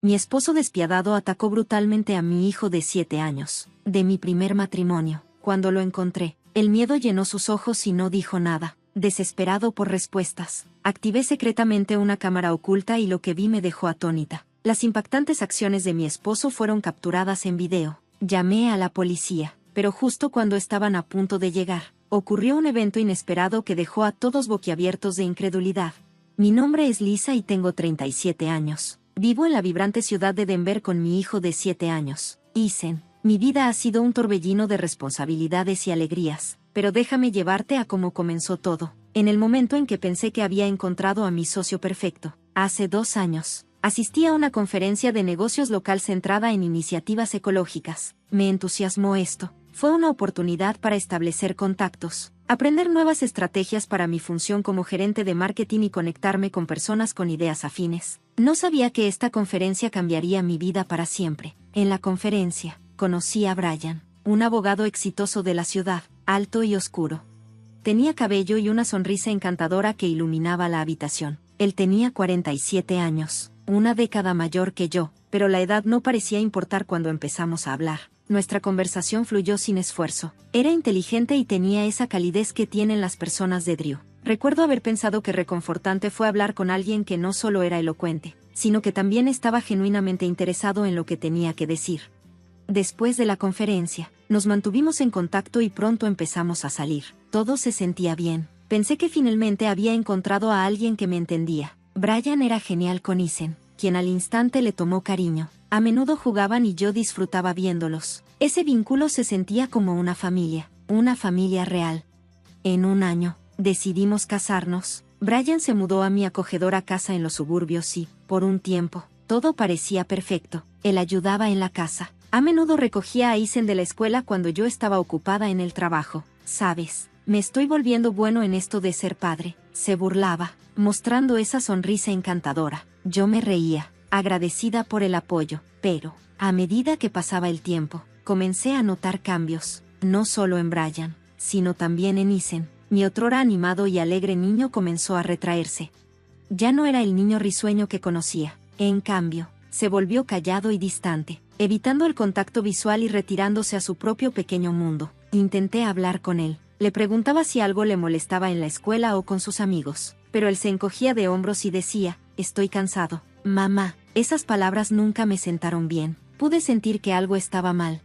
Mi esposo despiadado atacó brutalmente a mi hijo de 7 años, de mi primer matrimonio. Cuando lo encontré, el miedo llenó sus ojos y no dijo nada. Desesperado por respuestas, activé secretamente una cámara oculta y lo que vi me dejó atónita. Las impactantes acciones de mi esposo fueron capturadas en video. Llamé a la policía, pero justo cuando estaban a punto de llegar, ocurrió un evento inesperado que dejó a todos boquiabiertos de incredulidad. Mi nombre es Lisa y tengo 37 años. Vivo en la vibrante ciudad de Denver con mi hijo de 7 años, Ethan. Mi vida ha sido un torbellino de responsabilidades y alegrías, pero déjame llevarte a cómo comenzó todo. En el momento en que pensé que había encontrado a mi socio perfecto, hace 2 años, asistí a una conferencia de negocios local centrada en iniciativas ecológicas. Me entusiasmó esto. Fue una oportunidad para establecer contactos, aprender nuevas estrategias para mi función como gerente de marketing y conectarme con personas con ideas afines. No sabía que esta conferencia cambiaría mi vida para siempre. En la conferencia, conocí a Brian, un abogado exitoso de la ciudad, alto y oscuro. Tenía cabello y una sonrisa encantadora que iluminaba la habitación. Él tenía 47 años, una década mayor que yo, pero la edad no parecía importar cuando empezamos a hablar. Nuestra conversación fluyó sin esfuerzo. Era inteligente y tenía esa calidez que tienen las personas de Drew. Recuerdo haber pensado que reconfortante fue hablar con alguien que no solo era elocuente, sino que también estaba genuinamente interesado en lo que tenía que decir. Después de la conferencia, nos mantuvimos en contacto y pronto empezamos a salir. Todo se sentía bien. Pensé que finalmente había encontrado a alguien que me entendía. Brian era genial con Ethan, quien al instante le tomó cariño. A menudo jugaban y yo disfrutaba viéndolos. Ese vínculo se sentía como una familia real. En 1 año, decidimos casarnos. Brian se mudó a mi acogedora casa en los suburbios y, por un tiempo, todo parecía perfecto. Él ayudaba en la casa. A menudo recogía a Ethan de la escuela cuando yo estaba ocupada en el trabajo. ¿Sabes? Me estoy volviendo bueno en esto de ser padre. Se burlaba, mostrando esa sonrisa encantadora. Yo me reía, agradecida por el apoyo, pero, a medida que pasaba el tiempo, comencé a notar cambios, no solo en Brian, sino también en Ethan. Mi otrora animado y alegre niño comenzó a retraerse. Ya no era el niño risueño que conocía. En cambio, se volvió callado y distante, evitando el contacto visual y retirándose a su propio pequeño mundo. Intenté hablar con él. Le preguntaba si algo le molestaba en la escuela o con sus amigos, pero él se encogía de hombros y decía, «Estoy cansado». «Mamá». Esas palabras nunca me sentaron bien. Pude sentir que algo estaba mal.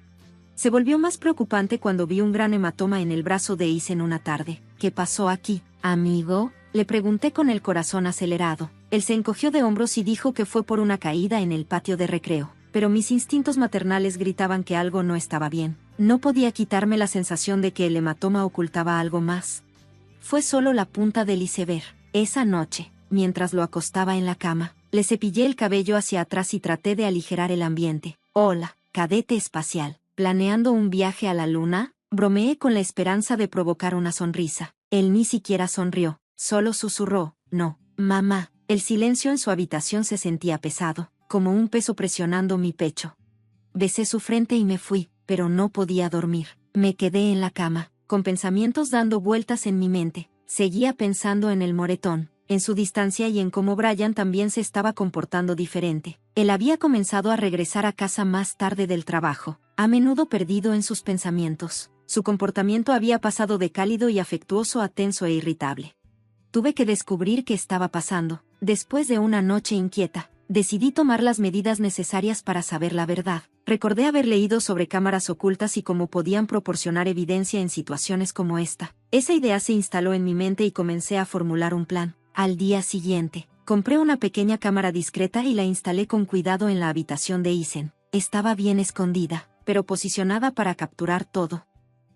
Se volvió más preocupante cuando vi un gran hematoma en el brazo de Ethan una tarde. «¿Qué pasó aquí, amigo?», le pregunté con el corazón acelerado. Él se encogió de hombros y dijo que fue por una caída en el patio de recreo. Pero mis instintos maternales gritaban que algo no estaba bien. No podía quitarme la sensación de que el hematoma ocultaba algo más. Fue solo la punta del iceberg. Esa noche, mientras lo acostaba en la cama, le cepillé el cabello hacia atrás y traté de aligerar el ambiente. «Hola, cadete espacial. ¿Planeando un viaje a la luna?», bromeé con la esperanza de provocar una sonrisa. Él ni siquiera sonrió, solo susurró, «No, mamá». El silencio en su habitación se sentía pesado, como un peso presionando mi pecho. Besé su frente y me fui, pero no podía dormir. Me quedé en la cama, con pensamientos dando vueltas en mi mente. Seguía pensando en el moretón, en su distancia y en cómo Brian también se estaba comportando diferente. Él había comenzado a regresar a casa más tarde del trabajo, a menudo perdido en sus pensamientos. Su comportamiento había pasado de cálido y afectuoso a tenso e irritable. Tuve que descubrir qué estaba pasando. Después de una noche inquieta, decidí tomar las medidas necesarias para saber la verdad. Recordé haber leído sobre cámaras ocultas y cómo podían proporcionar evidencia en situaciones como esta. Esa idea se instaló en mi mente y comencé a formular un plan. Al día siguiente, compré una pequeña cámara discreta y la instalé con cuidado en la habitación de Ethan. Estaba bien escondida, pero posicionada para capturar todo.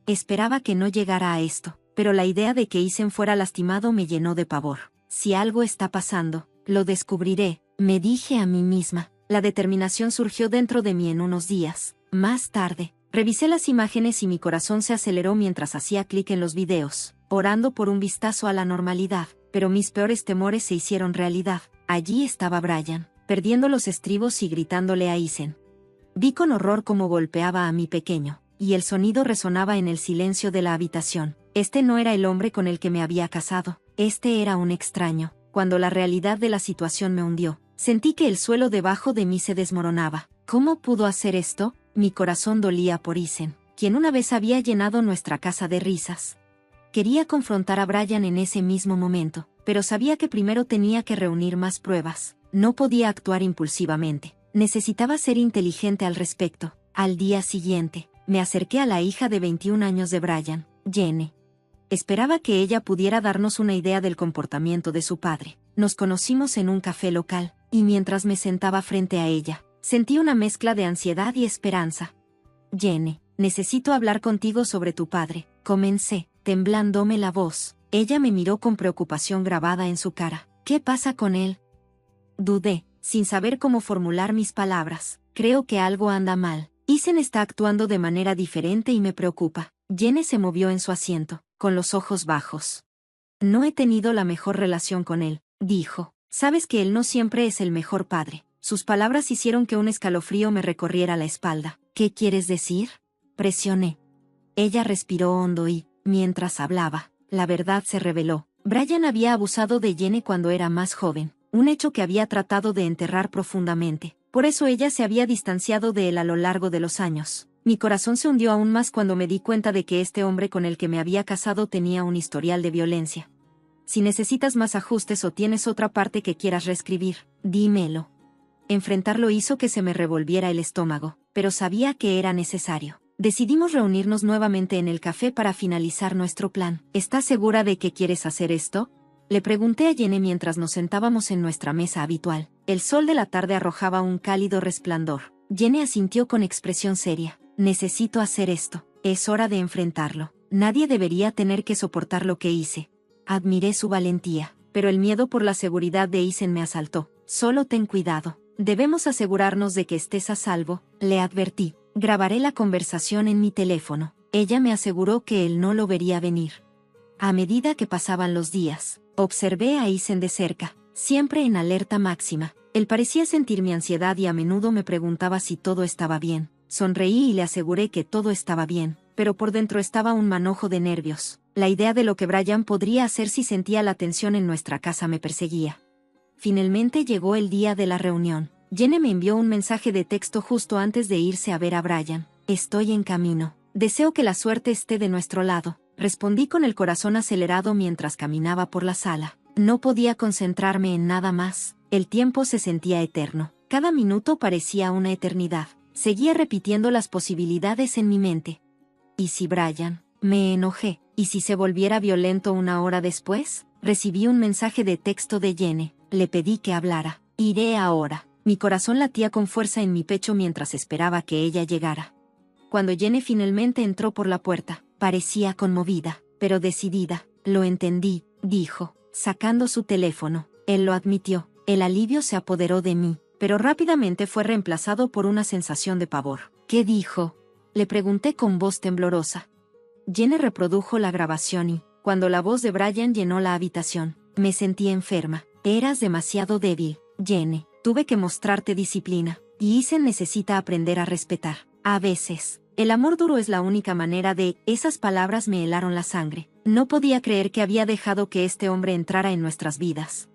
Esperaba que no llegara a esto, pero la idea de que Ethan fuera lastimado me llenó de pavor. Si algo está pasando, lo descubriré, me dije a mí misma. La determinación surgió dentro de mí en unos días. Más tarde, revisé las imágenes y mi corazón se aceleró mientras hacía clic en los videos, orando por un vistazo a la normalidad, pero mis peores temores se hicieron realidad. Allí estaba Brian, perdiendo los estribos y gritándole a Ethan. Vi con horror cómo golpeaba a mi pequeño, y el sonido resonaba en el silencio de la habitación. Este no era el hombre con el que me había casado. Este era un extraño. Cuando la realidad de la situación me hundió, Sentí que el suelo debajo de mí se desmoronaba. ¿Cómo pudo hacer esto? Mi corazón dolía por Eason, quien una vez había llenado nuestra casa de risas. Quería confrontar a Brian en ese mismo momento, pero sabía que primero tenía que reunir más pruebas. No podía actuar impulsivamente. Necesitaba ser inteligente al respecto. Al día siguiente, me acerqué a la hija de 21 años de Brian, Jenny. Esperaba que ella pudiera darnos una idea del comportamiento de su padre. Nos conocimos en un café local, y mientras me sentaba frente a ella, sentí una mezcla de ansiedad y esperanza. Jenny, necesito hablar contigo sobre tu padre, comencé, temblándome la voz. Ella me miró con preocupación grabada en su cara. ¿Qué pasa con él? Dudé, sin saber cómo formular mis palabras. Creo que algo anda mal. Eason está actuando de manera diferente y me preocupa. Jenny se movió en su asiento, con los ojos bajos. No he tenido la mejor relación con él, dijo. Sabes que él no siempre es el mejor padre. Sus palabras hicieron que un escalofrío me recorriera la espalda. ¿Qué quieres decir? Presioné. Ella respiró hondo y, mientras hablaba, la verdad se reveló. Brian había abusado de Jenny cuando era más joven, un hecho que había tratado de enterrar profundamente. Por eso ella se había distanciado de él a lo largo de los años. Mi corazón se hundió aún más cuando me di cuenta de que este hombre con el que me había casado tenía un historial de violencia. Si necesitas más ajustes o tienes otra parte que quieras reescribir, dímelo. Enfrentarlo hizo que se me revolviera el estómago, pero sabía que era necesario. Decidimos reunirnos nuevamente en el café para finalizar nuestro plan. ¿Estás segura de que quieres hacer esto? Le pregunté a Jenny mientras nos sentábamos en nuestra mesa habitual. El sol de la tarde arrojaba un cálido resplandor. Jenny asintió con expresión seria. Necesito hacer esto. Es hora de enfrentarlo. Nadie debería tener que soportar lo que hice. Admiré su valentía, pero el miedo por la seguridad de Eason me asaltó. Solo ten cuidado. Debemos asegurarnos de que estés a salvo, le advertí. Grabaré la conversación en mi teléfono. Ella me aseguró que él no lo vería venir. A medida que pasaban los días, observé a Eason de cerca, siempre en alerta máxima. Él parecía sentir mi ansiedad y a menudo me preguntaba si todo estaba bien. Sonreí y le aseguré que todo estaba bien, pero por dentro estaba un manojo de nervios. La idea de lo que Brian podría hacer si sentía la tensión en nuestra casa me perseguía. Finalmente llegó el día de la reunión. Jenny me envió un mensaje de texto justo antes de irse a ver a Brian. Estoy en camino. Deseo que la suerte esté de nuestro lado. Respondí con el corazón acelerado mientras caminaba por la sala. No podía concentrarme en nada más. El tiempo se sentía eterno. Cada minuto parecía una eternidad. Seguía repitiendo las posibilidades en mi mente. ¿Y si Brian? Me enojé. ¿Y si se volviera violento una hora después? Recibí un mensaje de texto de Jenny. Le pedí que hablara. Iré ahora. Mi corazón latía con fuerza en mi pecho mientras esperaba que ella llegara. Cuando Jenny finalmente entró por la puerta, parecía conmovida, pero decidida. Lo entendí, dijo, sacando su teléfono. Él lo admitió. El alivio se apoderó de mí, pero rápidamente fue reemplazado por una sensación de pavor. ¿Qué dijo? Le pregunté con voz temblorosa. Jenny reprodujo la grabación y, cuando la voz de Brian llenó la habitación, me sentí enferma. Eras demasiado débil, Jenny. Tuve que mostrarte disciplina. Y Eason necesita aprender a respetar. A veces, el amor duro es la única manera de... Esas palabras me helaron la sangre. No podía creer que había dejado que este hombre entrara en nuestras vidas.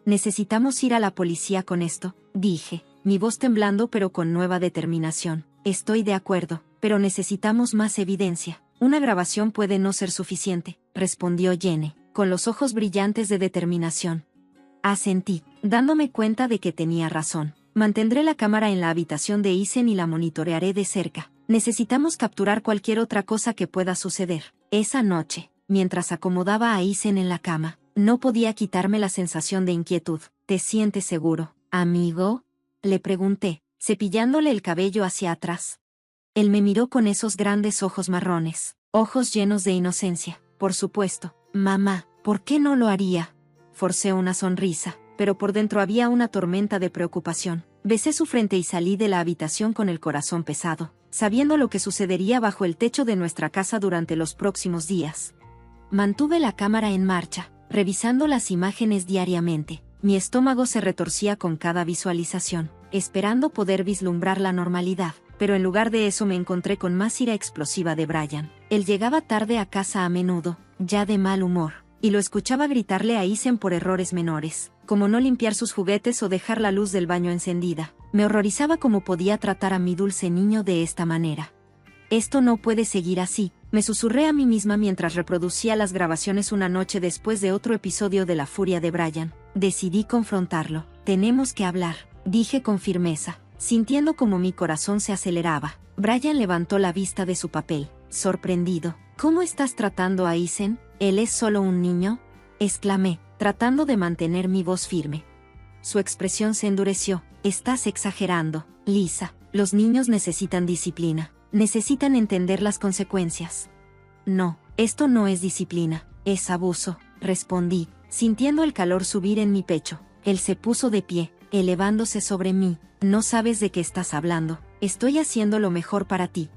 Necesitamos ir a la policía con esto, dije, mi voz temblando pero con nueva determinación. Estoy de acuerdo, pero necesitamos más evidencia. Una grabación puede no ser suficiente, respondió Jenny, con los ojos brillantes de determinación. Asentí, dándome cuenta de que tenía razón. Mantendré la cámara en la habitación de Eason y la monitorearé de cerca. Necesitamos capturar cualquier otra cosa que pueda suceder. Esa noche, mientras acomodaba a Eason en la cama, no podía quitarme la sensación de inquietud. ¿Te sientes seguro, amigo? Le pregunté, cepillándole el cabello hacia atrás. Él me miró con esos grandes ojos marrones, ojos llenos de inocencia. Por supuesto, mamá, ¿por qué no lo haría? Forcé una sonrisa, pero por dentro había una tormenta de preocupación. Besé su frente y salí de la habitación con el corazón pesado, sabiendo lo que sucedería bajo el techo de nuestra casa durante los próximos días. Mantuve la cámara en marcha, revisando las imágenes diariamente. Mi estómago se retorcía con cada visualización, esperando poder vislumbrar la normalidad, pero en lugar de eso me encontré con más ira explosiva de Brian. Él llegaba tarde a casa a menudo, ya de mal humor, y lo escuchaba gritarle a Isen por errores menores, como no limpiar sus juguetes o dejar la luz del baño encendida. Me horrorizaba cómo podía tratar a mi dulce niño de esta manera. Esto no puede seguir así, me susurré a mí misma mientras reproducía las grabaciones una noche después de otro episodio de La furia de Brian. Decidí confrontarlo. Tenemos que hablar, dije con firmeza, sintiendo como mi corazón se aceleraba. Brian levantó la vista de su papel, sorprendido. ¿Cómo estás tratando a Isen? ¿Él es solo un niño?, exclamé, tratando de mantener mi voz firme. Su expresión se endureció. Estás exagerando, Lisa. Los niños necesitan disciplina. Necesitan entender las consecuencias. No, esto no es disciplina, es abuso, respondí, sintiendo el calor subir en mi pecho. Él se puso de pie, elevándose sobre mí. No sabes de qué estás hablando. Estoy haciendo lo mejor para ti.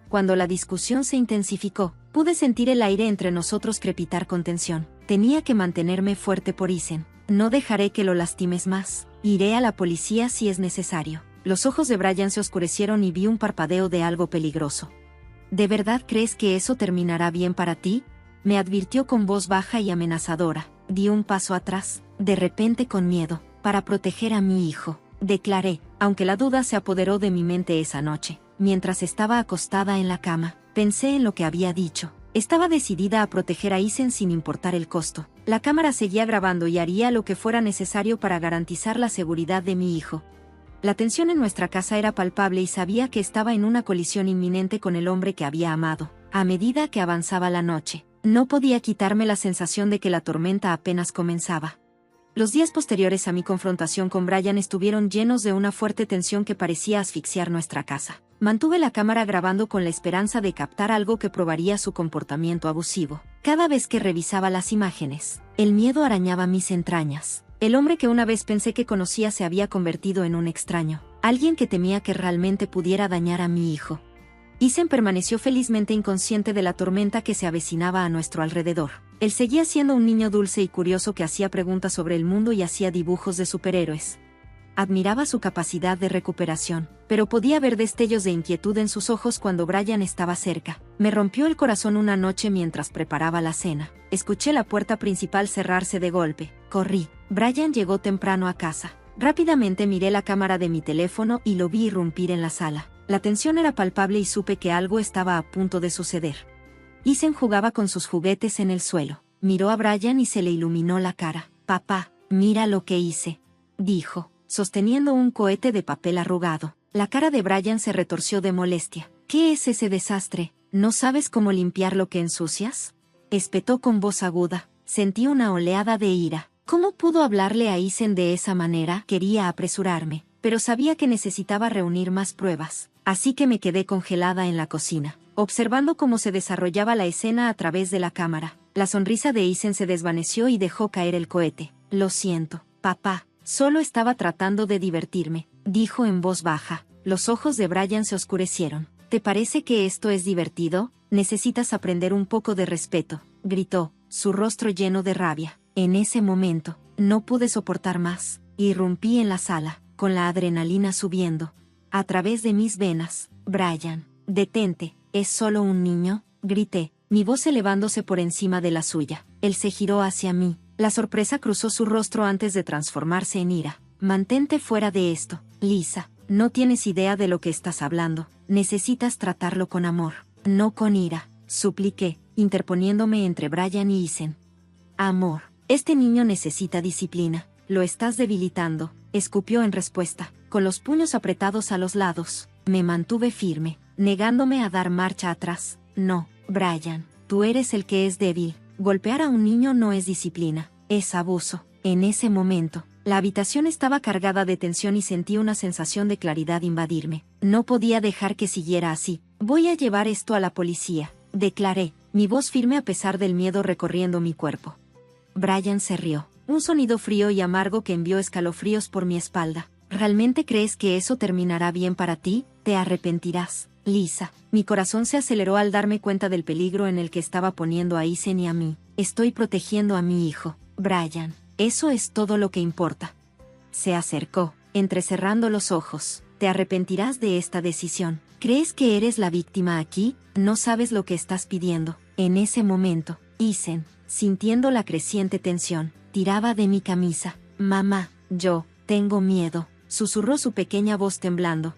Cuando la discusión se intensificó, pude sentir el aire entre nosotros crepitar con tensión. Tenía que mantenerme fuerte por Isen. No dejaré que lo lastimes más. Iré a la policía si es necesario. Los ojos de Brian se oscurecieron y vi un parpadeo de algo peligroso. ¿De verdad crees que eso terminará bien para ti?, me advirtió con voz baja y amenazadora. Di un paso atrás, de repente con miedo, para proteger a mi hijo, declaré, aunque la duda se apoderó de mi mente esa noche. Mientras estaba acostada en la cama, pensé en lo que había dicho. Estaba decidida a proteger a Isen sin importar el costo. La cámara seguía grabando y haría lo que fuera necesario para garantizar la seguridad de mi hijo. La tensión en nuestra casa era palpable y sabía que estaba en una colisión inminente con el hombre que había amado. A medida que avanzaba la noche, no podía quitarme la sensación de que la tormenta apenas comenzaba. Los días posteriores a mi confrontación con Brian estuvieron llenos de una fuerte tensión que parecía asfixiar nuestra casa. Mantuve la cámara grabando con la esperanza de captar algo que probaría su comportamiento abusivo. Cada vez que revisaba las imágenes, el miedo arañaba mis entrañas. El hombre que una vez pensé que conocía se había convertido en un extraño, alguien que temía que realmente pudiera dañar a mi hijo. Isen permaneció felizmente inconsciente de la tormenta que se avecinaba a nuestro alrededor. Él seguía siendo un niño dulce y curioso que hacía preguntas sobre el mundo y hacía dibujos de superhéroes. Admiraba su capacidad de recuperación, pero podía ver destellos de inquietud en sus ojos cuando Brian estaba cerca. Me rompió el corazón una noche mientras preparaba la cena. Escuché la puerta principal cerrarse de golpe. Corrí. Brian llegó temprano a casa. Rápidamente miré la cámara de mi teléfono y lo vi irrumpir en la sala. La tensión era palpable y supe que algo estaba a punto de suceder. Isen jugaba con sus juguetes en el suelo. Miró a Brian y se le iluminó la cara. «Papá, mira lo que hice», dijo, sosteniendo un cohete de papel arrugado. La cara de Brian se retorció de molestia. «¿Qué es ese desastre? ¿No sabes cómo limpiar lo que ensucias?», espetó con voz aguda. Sentí una oleada de ira. ¿Cómo pudo hablarle a Isen de esa manera? Quería apresurarme, pero sabía que necesitaba reunir más pruebas. Así que me quedé congelada en la cocina, observando cómo se desarrollaba la escena a través de la cámara. La sonrisa de Isen se desvaneció y dejó caer el cohete. «Lo siento, papá. Solo estaba tratando de divertirme», dijo en voz baja. Los ojos de Brian se oscurecieron. «¿Te parece que esto es divertido? Necesitas aprender un poco de respeto», gritó, su rostro lleno de rabia. En ese momento, no pude soportar más. Irrumpí en la sala, con la adrenalina subiendo a través de mis venas. «Brian, detente, ¿es solo un niño?», grité, mi voz elevándose por encima de la suya. Él se giró hacia mí. La sorpresa cruzó su rostro antes de transformarse en ira. «Mantente fuera de esto, Lisa. No tienes idea de lo que estás hablando. Necesitas tratarlo con amor, no con ira», supliqué, interponiéndome entre Brian y Isen. «Amor. Este niño necesita disciplina. Lo estás debilitando», escupió en respuesta, con los puños apretados a los lados. Me mantuve firme, negándome a dar marcha atrás. «No, Brian, tú eres el que es débil. Golpear a un niño no es disciplina, es abuso». En ese momento, la habitación estaba cargada de tensión y sentí una sensación de claridad invadirme. No podía dejar que siguiera así. «Voy a llevar esto a la policía», declaré, mi voz firme a pesar del miedo recorriendo mi cuerpo. Brian se rió, un sonido frío y amargo que envió escalofríos por mi espalda. «¿Realmente crees que eso terminará bien para ti? Te arrepentirás, Lisa». Mi corazón se aceleró al darme cuenta del peligro en el que estaba poniendo a Isen y a mí. «Estoy protegiendo a mi hijo, Brian. Eso es todo lo que importa». Se acercó, entrecerrando los ojos. «Te arrepentirás de esta decisión. ¿Crees que eres la víctima aquí? No sabes lo que estás pidiendo». En ese momento, Isen, sintiendo la creciente tensión. Tiraba de mi camisa. Mamá, yo tengo miedo, susurró su pequeña voz temblando.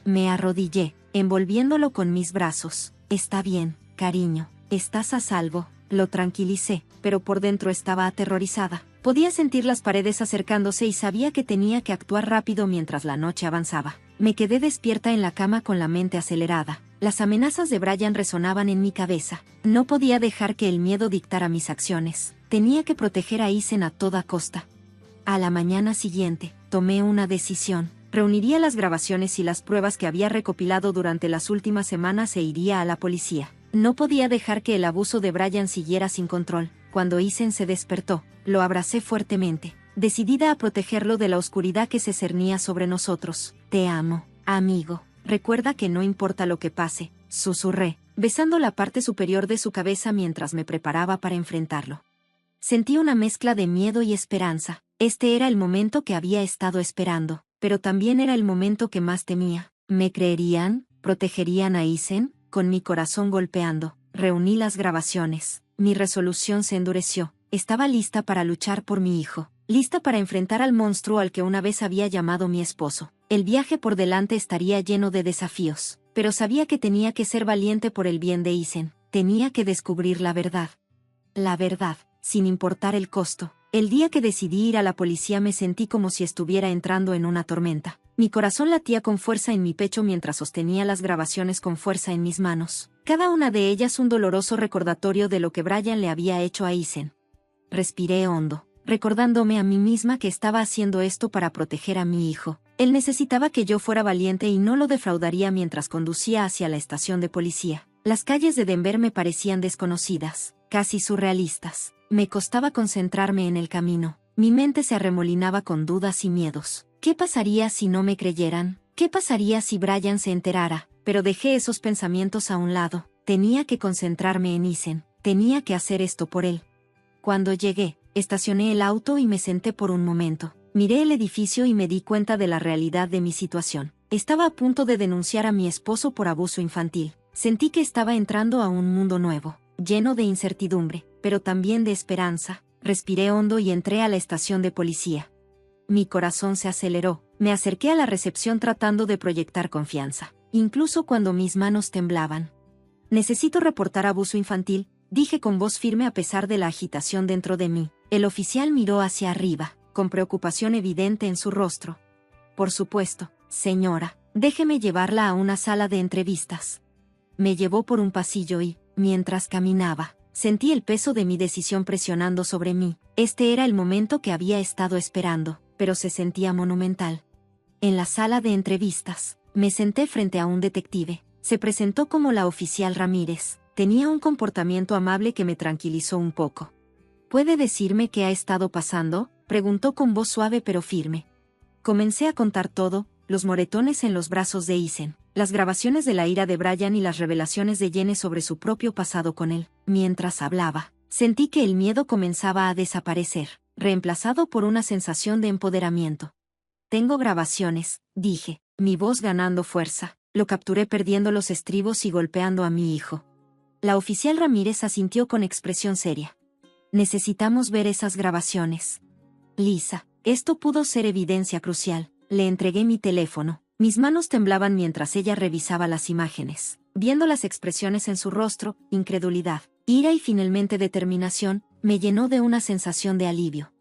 Me arrodillé, envolviéndolo con mis brazos. Está bien, cariño, estás a salvo. Lo tranquilicé, pero por dentro estaba aterrorizada. Podía sentir las paredes acercándose y sabía que tenía que actuar rápido mientras la noche avanzaba. Me quedé despierta en la cama con la mente acelerada. Las amenazas de Brian resonaban en mi cabeza. No podía dejar que el miedo dictara mis acciones. Tenía que proteger a Eisen a toda costa. A la mañana siguiente, tomé una decisión. Reuniría las grabaciones y las pruebas que había recopilado durante las últimas semanas e iría a la policía. No podía dejar que el abuso de Brian siguiera sin control. Cuando Eisen se despertó, lo abracé fuertemente, decidida a protegerlo de la oscuridad que se cernía sobre nosotros. Te amo, amigo. Recuerda que no importa lo que pase, susurré, besando la parte superior de su cabeza mientras me preparaba para enfrentarlo. Sentí una mezcla de miedo y esperanza. Este era el momento que había estado esperando, pero también era el momento que más temía. ¿Me creerían? ¿Protegerían a Eisen? Con mi corazón golpeando, reuní las grabaciones. Mi resolución se endureció. Estaba lista para luchar por mi hijo, lista para enfrentar al monstruo al que una vez había llamado mi esposo. El viaje por delante estaría lleno de desafíos, pero sabía que tenía que ser valiente por el bien de Eisen. Tenía que descubrir la verdad. La verdad, sin importar el costo. El día que decidí ir a la policía me sentí como si estuviera entrando en una tormenta. Mi corazón latía con fuerza en mi pecho mientras sostenía las grabaciones con fuerza en mis manos. Cada una de ellas un doloroso recordatorio de lo que Brian le había hecho a Eisen. Respiré hondo, recordándome a mí misma que estaba haciendo esto para proteger a mi hijo. Él necesitaba que yo fuera valiente y no lo defraudaría mientras conducía hacia la estación de policía. Las calles de Denver me parecían desconocidas, casi surrealistas. Me costaba concentrarme en el camino. Mi mente se arremolinaba con dudas y miedos. ¿Qué pasaría si no me creyeran? ¿Qué pasaría si Brian se enterara? Pero dejé esos pensamientos a un lado. Tenía que concentrarme en Eisen. Tenía que hacer esto por él. Cuando llegué, estacioné el auto y me senté por un momento. Miré el edificio y me di cuenta de la realidad de mi situación. Estaba a punto de denunciar a mi esposo por abuso infantil. Sentí que estaba entrando a un mundo nuevo, lleno de incertidumbre, pero también de esperanza. Respiré hondo y entré a la estación de policía. Mi corazón se aceleró. Me acerqué a la recepción tratando de proyectar confianza, incluso cuando mis manos temblaban. Necesito reportar abuso infantil, dije con voz firme a pesar de la agitación dentro de mí. El oficial miró hacia arriba, con preocupación evidente en su rostro. Por supuesto, señora, déjeme llevarla a una sala de entrevistas. Me llevó por un pasillo y, mientras caminaba, sentí el peso de mi decisión presionando sobre mí. Este era el momento que había estado esperando, pero se sentía monumental. En la sala de entrevistas, me senté frente a un detective. Se presentó como la oficial Ramírez. Tenía un comportamiento amable que me tranquilizó un poco. ¿Puede decirme qué ha estado pasando?, preguntó con voz suave pero firme. Comencé a contar todo, los moretones en los brazos de Eisen, las grabaciones de la ira de Brian y las revelaciones de Jenny sobre su propio pasado con él. Mientras hablaba, sentí que el miedo comenzaba a desaparecer, reemplazado por una sensación de empoderamiento. Tengo grabaciones, dije, mi voz ganando fuerza. Lo capturé perdiendo los estribos y golpeando a mi hijo. La oficial Ramírez asintió con expresión seria. Necesitamos ver esas grabaciones. Lisa, esto pudo ser evidencia crucial. Le entregué mi teléfono. Mis manos temblaban mientras ella revisaba las imágenes. Viendo las expresiones en su rostro, incredulidad, ira y finalmente determinación, me llenó de una sensación de alivio.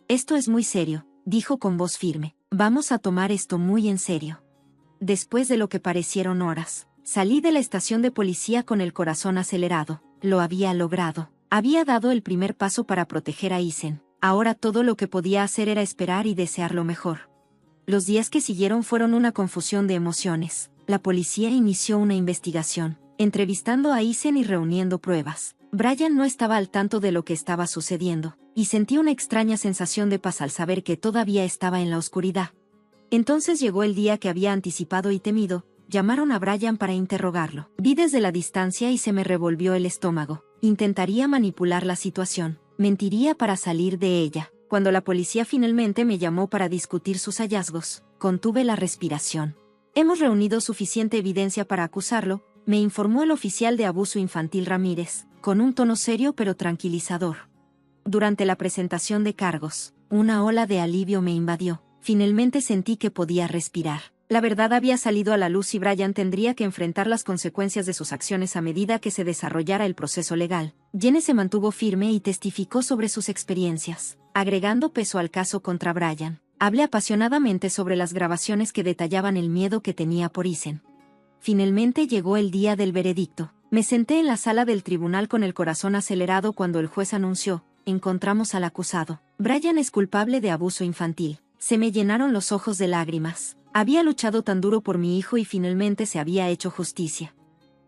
Esto es muy serio, dijo con voz firme. Vamos a tomar esto muy en serio. Después de lo que parecieron horas, salí de la estación de policía con el corazón acelerado. Lo había logrado. Había dado el primer paso para proteger a Eisen. Ahora todo lo que podía hacer era esperar y desear lo mejor. Los días que siguieron fueron una confusión de emociones. La policía inició una investigación, entrevistando a Eisen y reuniendo pruebas. Brian no estaba al tanto de lo que estaba sucediendo, y sentí una extraña sensación de paz al saber que todavía estaba en la oscuridad. Entonces llegó el día que había anticipado y temido. Llamaron a Brian para interrogarlo. Vi desde la distancia y se me revolvió el estómago. Intentaría manipular la situación. Mentiría para salir de ella. Cuando la policía finalmente me llamó para discutir sus hallazgos, contuve la respiración. Hemos reunido suficiente evidencia para acusarlo, me informó el oficial de abuso infantil Ramírez, con un tono serio pero tranquilizador. Durante la presentación de cargos, una ola de alivio me invadió. Finalmente sentí que podía respirar. La verdad había salido a la luz y Brian tendría que enfrentar las consecuencias de sus acciones a medida que se desarrollara el proceso legal. Jenny se mantuvo firme y testificó sobre sus experiencias, agregando peso al caso contra Brian. Hablé apasionadamente sobre las grabaciones que detallaban el miedo que tenía por Eason. Finalmente llegó el día del veredicto. Me senté en la sala del tribunal con el corazón acelerado cuando el juez anunció: encontramos al acusado. Brian es culpable de abuso infantil. Se me llenaron los ojos de lágrimas. Había luchado tan duro por mi hijo y finalmente se había hecho justicia.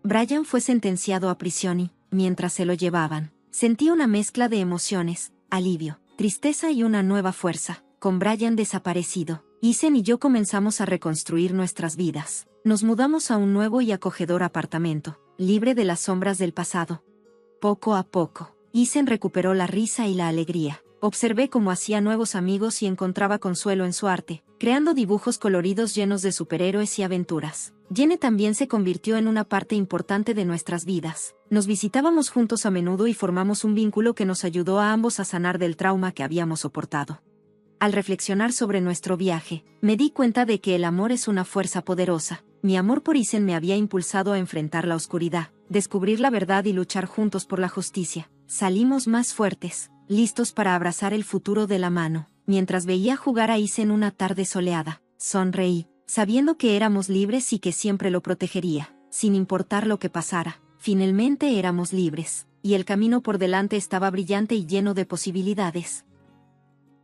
Brian fue sentenciado a prisión y, mientras se lo llevaban, sentí una mezcla de emociones, alivio, tristeza y una nueva fuerza. Con Brian desaparecido, Eason y yo comenzamos a reconstruir nuestras vidas. Nos mudamos a un nuevo y acogedor apartamento, libre de las sombras del pasado. Poco a poco, Eason recuperó la risa y la alegría. Observé cómo hacía nuevos amigos y encontraba consuelo en su arte, creando dibujos coloridos llenos de superhéroes y aventuras. Jenny también se convirtió en una parte importante de nuestras vidas. Nos visitábamos juntos a menudo y formamos un vínculo que nos ayudó a ambos a sanar del trauma que habíamos soportado. Al reflexionar sobre nuestro viaje, me di cuenta de que el amor es una fuerza poderosa. Mi amor por Eason me había impulsado a enfrentar la oscuridad, descubrir la verdad y luchar juntos por la justicia. Salimos más fuertes, listos para abrazar el futuro de la mano. Mientras veía jugar a Eason una tarde soleada, sonreí, sabiendo que éramos libres y que siempre lo protegería, sin importar lo que pasara. Finalmente éramos libres, y el camino por delante estaba brillante y lleno de posibilidades.